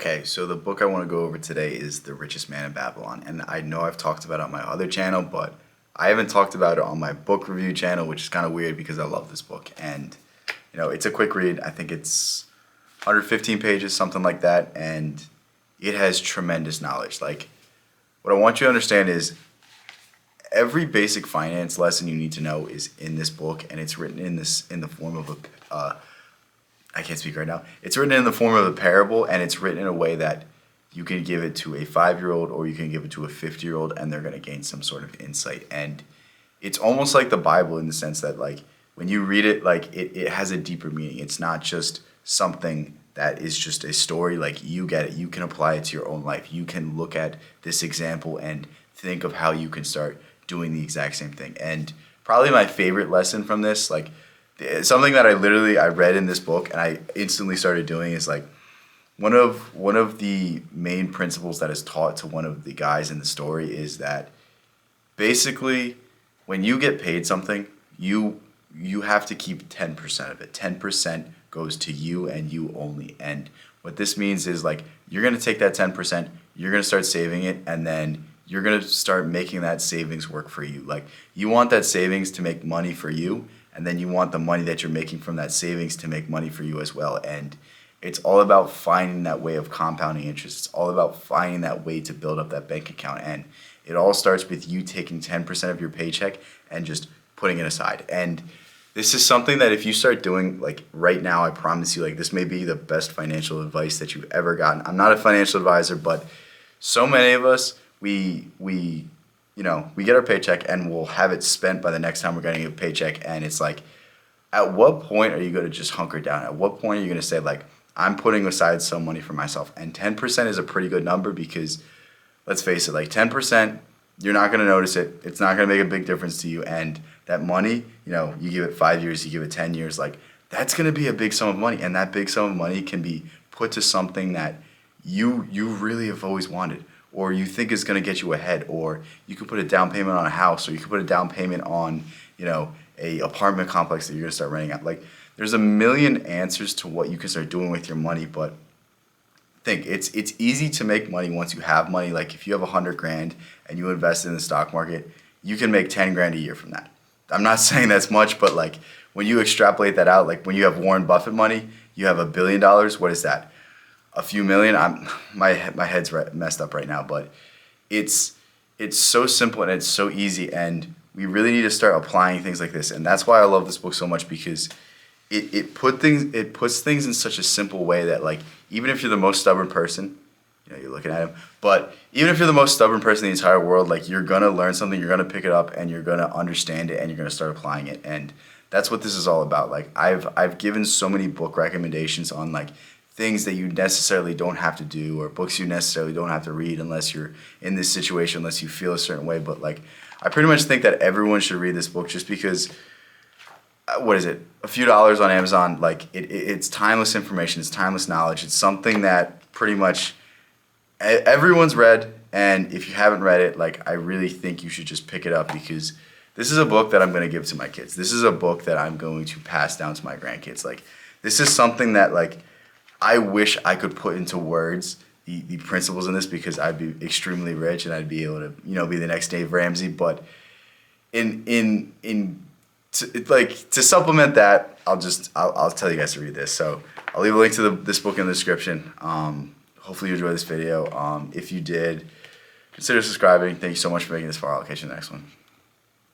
Okay, so the book I want to go over today is The Richest Man in Babylon. And I know I've talked about it on my other channel, but I haven't talked about it on my book review channel, which is kind of weird because I love this book. And, it's a quick read. I think it's 115 pages, something like that. And it has tremendous knowledge. Like, what I want you to understand is every basic finance lesson you need to know is in this book, and it's written in the form of I can't speak right now. It's written in the form of a parable, and it's written in a way that you can give it to a 5-year-old or you can give it to a 50-year-old, and they're going to gain some sort of insight. And it's almost like the Bible in the sense that, like, when you read it, like, it has a deeper meaning. It's not just something that is just a story. Like, you get it. You can apply it to your own life. You can look at this example and think of how you can start doing the exact same thing. And probably my favorite lesson from this, like, something that I read in this book and I instantly started doing is like one of the main principles that is taught to one of the guys in the story is that basically when you get paid something, you have to keep 10% of it. 10% goes to you and you only. And what this means is, like, you're going to take that 10%, you're going to start saving it, and then you're going to start making that savings work for you. Like, you want that savings to make money for you, and then you want the money that you're making from that savings to make money for you as well. And it's all about finding that way of compounding interest. It's all about finding that way to build up that bank account. And it all starts with you taking 10% of your paycheck and just putting it aside. And this is something that if you start doing, like, right now, I promise you, like, this may be the best financial advice that you've ever gotten. I'm not a financial advisor, but so many of us, we get our paycheck and we'll have it spent by the next time we're getting a paycheck. And it's like, at what point are you going to just hunker down? At what point are you going to say, like, I'm putting aside some money for myself? And 10% is a pretty good number because, let's face it, like, 10%, you're not going to notice it. It's not going to make a big difference to you. And that money, you give it 5 years, you give it 10 years, like, that's going to be a big sum of money. And that big sum of money can be put to something that you really have always wanted, or you think is going to get you ahead, or you could put a down payment on a house, or you could put a down payment on, a apartment complex that you're going to start renting out. Like, there's a million answers to what you can start doing with your money, but think it's easy to make money once you have money. Like, if you have 100 grand and you invest in the stock market, you can make 10 grand a year from that. I'm not saying that's much, but, like, when you extrapolate that out, like, when you have Warren Buffett money, you have $1 billion. What is that? A few million. My head's messed up right now, but it's so simple and it's so easy, and we really need to start applying things like this. And that's why I love this book so much, because it puts things in such a simple way that, like, even if you're the most stubborn person, you're looking at him, but even if you're the most stubborn person in the entire world, like, you're gonna learn something, you're gonna pick it up, and you're gonna understand it, and you're gonna start applying it. And that's what this is all about. Like, I've given so many book recommendations on, like, things that you necessarily don't have to do, or books you necessarily don't have to read unless you're in this situation, unless you feel a certain way. But, like, I pretty much think that everyone should read this book just because, what is it, a few dollars on Amazon, like, it's timeless information, it's timeless knowledge, it's something that pretty much everyone's read. And if you haven't read it, like, I really think you should just pick it up, because this is a book that I'm going to give to my kids. This is a book that I'm going to pass down to my grandkids. Like, this is something that, like, I wish I could put into words the principles in this, because I'd be extremely rich and I'd be able to, be the next Dave Ramsey. But to supplement that, I'll tell you guys to read this. So I'll leave a link to this book in the description. Hopefully you enjoyed this video. If you did, consider subscribing. Thank you so much for making this far. I'll catch you in the next one.